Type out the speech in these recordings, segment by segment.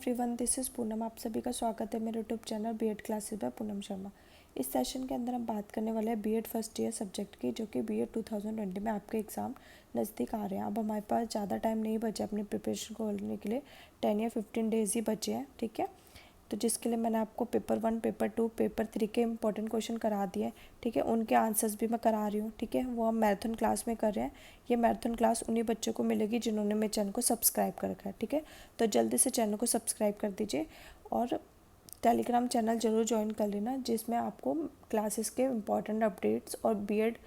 Everyone, this is Poonam. आप सभी का स्वागत है मेरे YouTube channel BEd classes by Poonam Sharma. इस सेशन के अंदर हम बात करने वाले हैं बीएड फर्स्ट ईयर सब्जेक्ट की, जो कि बीएड 2020 में आपके एग्ज़ाम नज़दीक आ रहे हैं। अब हमारे पास ज़्यादा टाइम नहीं बचा अपनी प्रिपरेशन को करने के लिए, 10 या 15 डेज़ ही बचे हैं। ठीक है, तो जिसके लिए मैंने आपको पेपर 1, पेपर 2, पेपर 3 के इंपॉर्टेंट क्वेश्चन करा दिए। ठीक है, उनके आंसर्स भी मैं करा रही हूँ। ठीक है, वो हम मैराथन क्लास में कर रहे हैं। ये मैराथन क्लास उन्हीं बच्चों को मिलेगी जिन्होंने मेरे चैनल को सब्सक्राइब कर रखा है। ठीक है, तो जल्दी से चैनल को सब्सक्राइब कर दीजिए और टेलीग्राम चैनल ज़रूर ज्वाइन कर लेना, जिसमें आपको क्लासेस के इम्पॉर्टेंट अपडेट्स और बीएड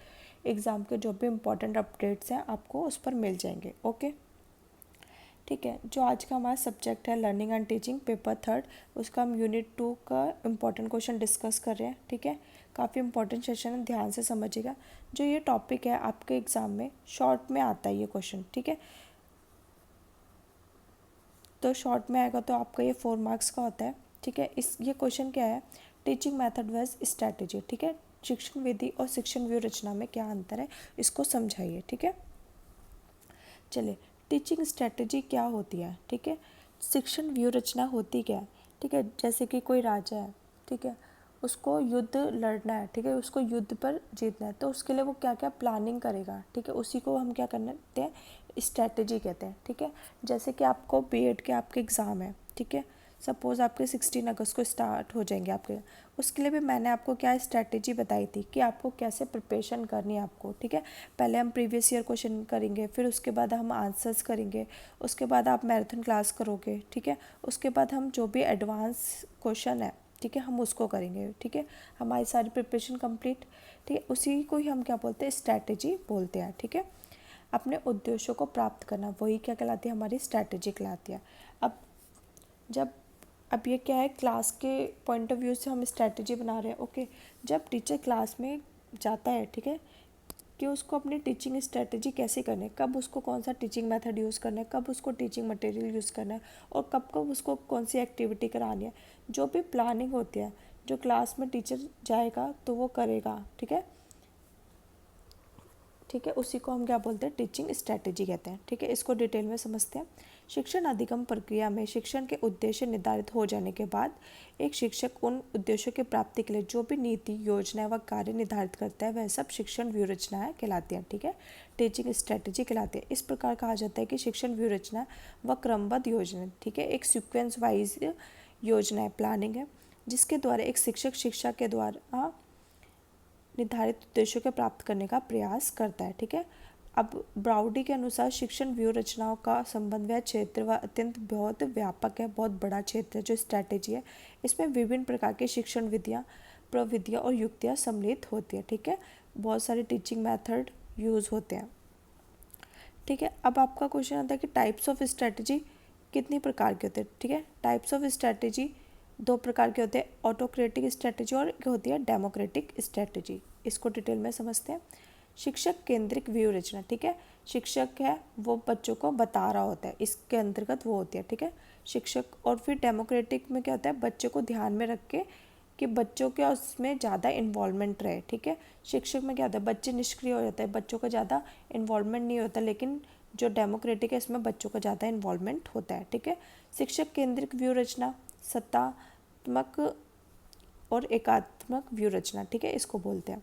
एग्ज़ाम के जो भी इम्पॉर्टेंट अपडेट्स हैं आपको उस पर मिल जाएंगे। ओके, ठीक है। जो आज का हमारा सब्जेक्ट है लर्निंग एंड टीचिंग पेपर 3, उसका हम यूनिट 2 का इम्पॉर्टेंट क्वेश्चन डिस्कस कर रहे हैं। ठीक है, काफ़ी इंपॉर्टेंट सेशन है, ध्यान से समझिएगा। जो ये टॉपिक है आपके एग्ज़ाम में शॉर्ट में आता है ये क्वेश्चन। ठीक है, तो शॉर्ट में आएगा तो आपका ये 4 मार्क्स का होता है। ठीक है, ये क्वेश्चन क्या है, टीचिंग मेथड वर्स स्ट्रैटेजी। ठीक है, शिक्षण विधि और शिक्षण व्यू रचना में क्या अंतर है, इसको समझाइए। ठीक है, चलिए, टीचिंग स्ट्रेटजी क्या होती है। ठीक है, शिक्षण व्यू रचना होती क्या है। ठीक है, जैसे कि कोई राजा है, ठीक है, उसको युद्ध लड़ना है। ठीक है, उसको युद्ध पर जीतना है, तो उसके लिए वो क्या क्या प्लानिंग करेगा। ठीक है, उसी को हम क्या करते हैं, स्ट्रेटजी कहते हैं। ठीक है, जैसे कि आपको बीएड के आपके एग्ज़ाम है। ठीक है, सपोज़ आपके 16 अगस्त को स्टार्ट हो जाएंगे आपके, उसके लिए भी मैंने आपको क्या स्ट्रैटेजी बताई थी कि आपको कैसे प्रिपरेशन करनी है आपको। ठीक है, पहले हम प्रीवियस ईयर क्वेश्चन करेंगे, फिर उसके बाद हम आंसर्स करेंगे, उसके बाद आप मैराथन क्लास करोगे। ठीक है, उसके बाद हम जो भी एडवांस क्वेश्चन है, ठीक है, हम उसको करेंगे। ठीक है, हमारी सारी प्रिपरेशन कंप्लीट। ठीक है, उसी को ही हम क्या बोलते हैं, स्ट्रैटेजी बोलते हैं। ठीक है, अपने उद्देश्यों को प्राप्त करना, वही क्या कहलाती है, हमारी स्ट्रैटेजी कहलाती है। अब जब अब ये क्या है, क्लास के पॉइंट ऑफ व्यू से हम स्ट्रैटेजी बना रहे हैं। ओके, जब टीचर क्लास में जाता है, ठीक है, कि उसको अपनी टीचिंग स्ट्रेटजी कैसे करनी है, कब उसको कौन सा टीचिंग मेथड यूज़ करना है, कब उसको टीचिंग मटेरियल यूज़ करना है, और कब कब उसको कौन सी एक्टिविटी करानी है, जो भी प्लानिंग होती है, जो क्लास में टीचर जाएगा तो वो करेगा। ठीक है, ठीक है, उसी को हम क्या बोलते हैं, टीचिंग स्ट्रेटजी कहते हैं। ठीक है, इसको डिटेल में समझते हैं। शिक्षण अधिगम प्रक्रिया में शिक्षण के उद्देश्य निर्धारित हो जाने के बाद एक शिक्षक उन उद्देश्यों की प्राप्ति के लिए जो भी नीति, योजना व कार्य निर्धारित करता है, वह सब शिक्षण व्यू रचनाएं कहलाती हैं। ठीक है, टीचिंग स्ट्रेटजी कहलाती है। इस प्रकार कहा जाता है कि शिक्षण व्यू रचना व क्रमबद्ध योजना, ठीक है, एक सीक्वेंस वाइज योजना है, प्लानिंग है, जिसके द्वारा एक शिक्षक शिक्षा के द्वारा निर्धारित उद्देश्यों के प्राप्त करने का प्रयास करता है। ठीक है, अब ब्राउडी के अनुसार शिक्षण व्यू रचनाओं का संबंध वह क्षेत्र व अत्यंत बहुत व्यापक है, बहुत बड़ा क्षेत्र है जो स्ट्रैटेजी है। इसमें विभिन्न प्रकार की शिक्षण विधियाँ, प्रविधियाँ और युक्तियाँ सम्मिलित होती हैं। ठीक है, बहुत सारे टीचिंग मेथड यूज़ होते हैं। ठीक है, अब आपका क्वेश्चन आता है कि टाइप्स ऑफ स्ट्रैटेजी कितनी प्रकार के होते हैं। ठीक है, टाइप्स ऑफ स्ट्रैटेजी 2 प्रकार के होते हैं, ऑटोक्रेटिक स्ट्रैटेजी और एक होती है डेमोक्रेटिक स्ट्रैटेजी। इसको डिटेल में समझते हैं। शिक्षक केंद्रित व्यू रचना, ठीक है, शिक्षक है वो बच्चों को बता रहा होता है, इसके अंतर्गत वो होती है। ठीक है, शिक्षक, और फिर डेमोक्रेटिक में क्या होता है, बच्चों को ध्यान में रख के कि बच्चों के उसमें ज़्यादा इन्वॉल्वमेंट रहे। ठीक है, शिक्षक में क्या होता है, बच्चे निष्क्रिय हो जाते हैं, बच्चों का ज़्यादा इन्वॉल्वमेंट नहीं होता, लेकिन जो डेमोक्रेटिक है इसमें बच्चों का ज़्यादा इन्वॉल्वमेंट होता है। ठीक है, शिक्षक केंद्रित व्यू रचना सत्तात्मक और एकात्मक व्यू रचना, ठीक है, इसको बोलते हैं।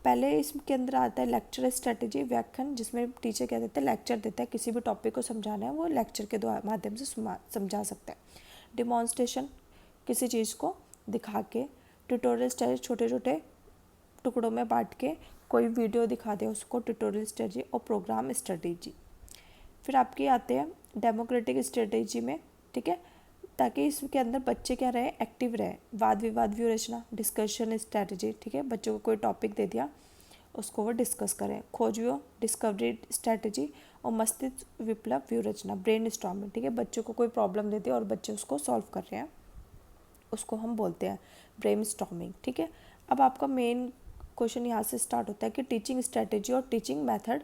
पहले इसके अंदर आता है लेक्चर स्ट्रेटेजी, व्याख्यान, जिसमें टीचर क्या देता है, लेक्चर देता है, किसी भी टॉपिक को समझाना है वो लेक्चर के द्वारा माध्यम से समझा सकता है। डिमॉन्स्ट्रेशन, किसी चीज़ को दिखा के। ट्यूटोरियल स्ट्रेटजी, छोटे छोटे टुकड़ों में बांट के कोई वीडियो दिखा दे उसको, ट्यूटोरियल स्ट्रेटजी। और प्रोग्राम स्ट्रेटजी। फिर आपके आते हैं डेमोक्रेटिक स्ट्रेटजी में, ठीक है, ताकि इसके अंदर बच्चे क्या रहे, एक्टिव रहे। वाद विवाद व्यू रचना, डिस्कशन स्ट्रेटजी, ठीक है, बच्चों को कोई टॉपिक दे दिया उसको वो डिस्कस करें। खोज व्यू, डिस्कवरी स्ट्रेटजी। और मस्तिष्क विप्लव व्यू रचना, ब्रेन स्टॉर्मिंग, ठीक है, बच्चों को कोई प्रॉब्लम दे दी और बच्चे उसको सॉल्व कर रहे हैं, उसको हम बोलते हैं ब्रेन स्टॉर्मिंग। ठीक है, अब आपका मेन क्वेश्चन यहाँ से स्टार्ट होता है कि टीचिंग स्ट्रेटजी और टीचिंग मेथड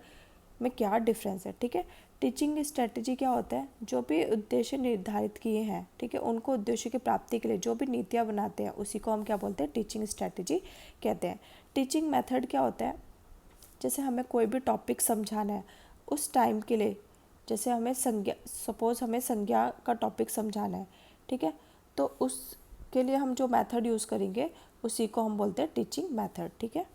में क्या डिफरेंस है। ठीक है, टीचिंग स्ट्रेटजी क्या होता है, जो भी उद्देश्य निर्धारित किए हैं, ठीक है, उनको उद्देश्य की प्राप्ति के लिए जो भी नीतियाँ बनाते हैं उसी को हम क्या बोलते हैं, टीचिंग स्ट्रेटजी कहते हैं। टीचिंग मेथड क्या होता है, जैसे हमें कोई भी टॉपिक समझाना है उस टाइम के लिए, जैसे हमें संज्ञा, सपोज़ हमें संज्ञा का टॉपिक समझाना है, ठीक है। तो उसके लिए हम जो मेथड यूज़ करेंगे उसी को हम बोलते हैं टीचिंग मेथड, ठीक है।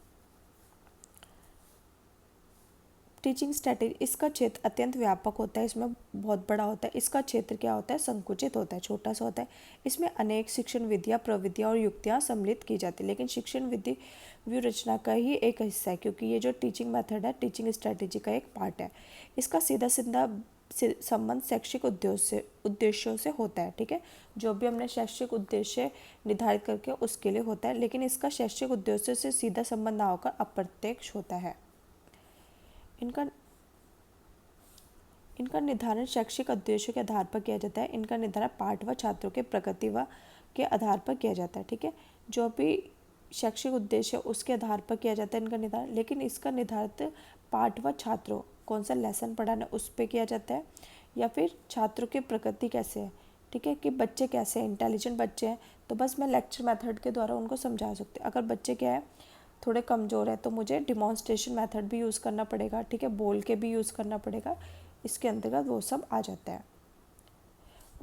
टीचिंग स्ट्रैटेजी, इसका क्षेत्र अत्यंत व्यापक होता है, इसमें बहुत बड़ा होता है। इसका क्षेत्र क्या होता है, संकुचित होता है, छोटा सा होता है। इसमें अनेक शिक्षण विधियाँ, प्रविधियाँ और युक्तियाँ सम्मिलित की जाती है, लेकिन शिक्षण विधि व्यूहरचना का ही एक हिस्सा है, क्योंकि ये जो टीचिंग मेथड है टीचिंग स्ट्रैटेजी का एक पार्ट है। इसका सीधा सीधा संबंध शैक्षिक उद्देश्यों से होता है, ठीक है। जो भी हमने शैक्षिक उद्देश्य निर्धारित करके उसके लिए होता है, लेकिन इसका शैक्षिक उद्देश्य से सीधा संबंध ना होकर अप्रत्यक्ष होता है। इनका इनका निर्धारण शैक्षिक उद्देश्यों के आधार पर किया जाता है। इनका निर्धारण पाठ व छात्रों के प्रगति व के आधार पर किया जाता है, ठीक है। जो भी शैक्षिक उद्देश्य उसके आधार पर किया जाता है इनका निर्धारण, लेकिन इसका निर्धारित पाठ व छात्रों कौन सा लेसन पढ़ाना उस पर किया जाता है, या फिर छात्रों की प्रगति कैसे है, ठीक है, कि बच्चे कैसे हैं, इंटेलिजेंट बच्चे हैं तो बस मैं लेक्चर मेथड के द्वारा उनको समझा सकती हूँ। अगर बच्चे क्या है थोड़े कमज़ोर है तो मुझे डिमॉन्स्ट्रेशन मेथड भी यूज़ करना पड़ेगा, ठीक है, बोल के भी यूज़ करना पड़ेगा, इसके अंतर्गत वो सब आ जाता है।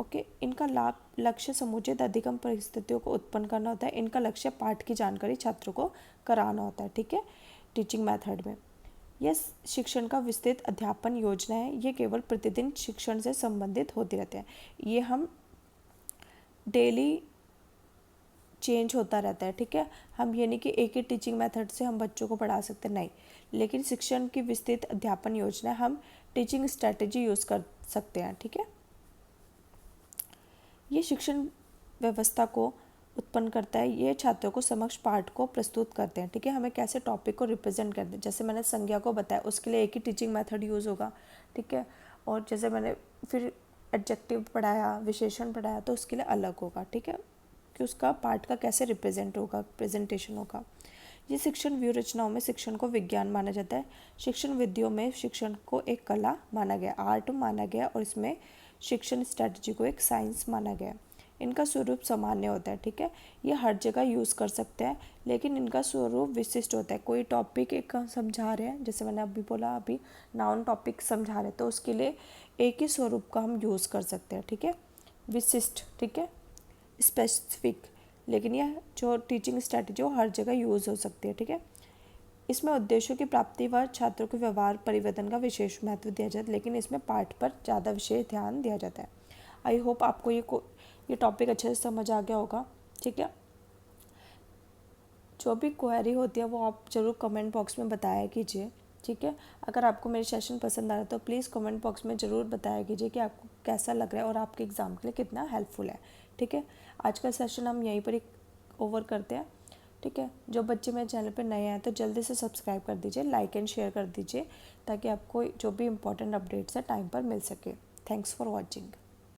ओके, इनका लाभ लक्ष्य समुचित अधिगम परिस्थितियों को उत्पन्न करना होता है। इनका लक्ष्य पाठ की जानकारी छात्रों को कराना होता है, ठीक है, टीचिंग मेथड में। यह शिक्षण का विस्तृत अध्यापन योजना है, ये केवल प्रतिदिन शिक्षण से संबंधित होती रहते हैं। ये हम डेली चेंज होता रहता है, ठीक है। हम ये नहीं कि एक ही टीचिंग मेथड से हम बच्चों को पढ़ा सकते, नहीं, लेकिन शिक्षण की विस्तृत अध्यापन योजना हम टीचिंग स्ट्रैटेजी यूज़ कर सकते हैं, ठीक है। ये शिक्षण व्यवस्था को उत्पन्न करता है, ये छात्रों को समक्ष पाठ को प्रस्तुत करते हैं, ठीक है। हमें कैसे टॉपिक को रिप्रेजेंट करते हैं, जैसे मैंने संज्ञा को बताया उसके लिए एक ही टीचिंग मेथड यूज़ होगा, ठीक है। और जैसे मैंने फिर एडजेक्टिव पढ़ाया, विशेषण पढ़ाया तो उसके लिए अलग होगा, ठीक है, कि उसका पार्ट का कैसे रिप्रेजेंट होगा, प्रेजेंटेशन होगा। ये शिक्षण व्यूहरचनाओं में शिक्षण को विज्ञान माना जाता है। शिक्षण विधियों में शिक्षण को एक कला माना गया, आर्ट माना गया, और इसमें शिक्षण स्ट्रैटेजी को एक साइंस माना गया। इनका स्वरूप सामान्य होता है, ठीक है, ये हर जगह यूज़ कर सकते हैं, लेकिन इनका स्वरूप विशिष्ट होता है। कोई टॉपिक एक समझा रहे हैं, जैसे मैंने अभी बोला, अभी नाउन टॉपिक समझा रहे हैं तो उसके लिए एक ही स्वरूप का हम यूज़ कर सकते हैं, ठीक है, विशिष्ट, ठीक है, स्पेसिफिक। लेकिन यह जो टीचिंग स्ट्रैटेजी वो हर जगह यूज़ हो सकती है, ठीक है। इसमें उद्देश्यों की प्राप्ति व छात्रों के व्यवहार परिवर्तन का विशेष महत्व दिया जाता है, लेकिन इसमें पाठ पर ज़्यादा विशेष ध्यान दिया जाता है। आई होप आपको ये टॉपिक अच्छे से समझ आ गया होगा, ठीक है। जो भी क्वेरी होती है वो आप ज़रूर कमेंट बॉक्स में बताया कीजिए, ठीक है। अगर आपको मेरे सेशन पसंद आ रहा है तो प्लीज़ कमेंट बॉक्स में ज़रूर बताया कीजिए कि आपको कैसा लग रहा है और आपके एग्ज़ाम के लिए कितना हेल्पफुल है, ठीक है। आज का सेशन हम यहीं पर ही ओवर करते हैं, ठीक है। जो बच्चे मेरे चैनल पर नए हैं तो जल्दी से सब्सक्राइब कर दीजिए, लाइक एंड शेयर कर दीजिए, ताकि आपको जो भी इंपॉर्टेंट अपडेट्स है टाइम पर मिल सके। Thanks for watching.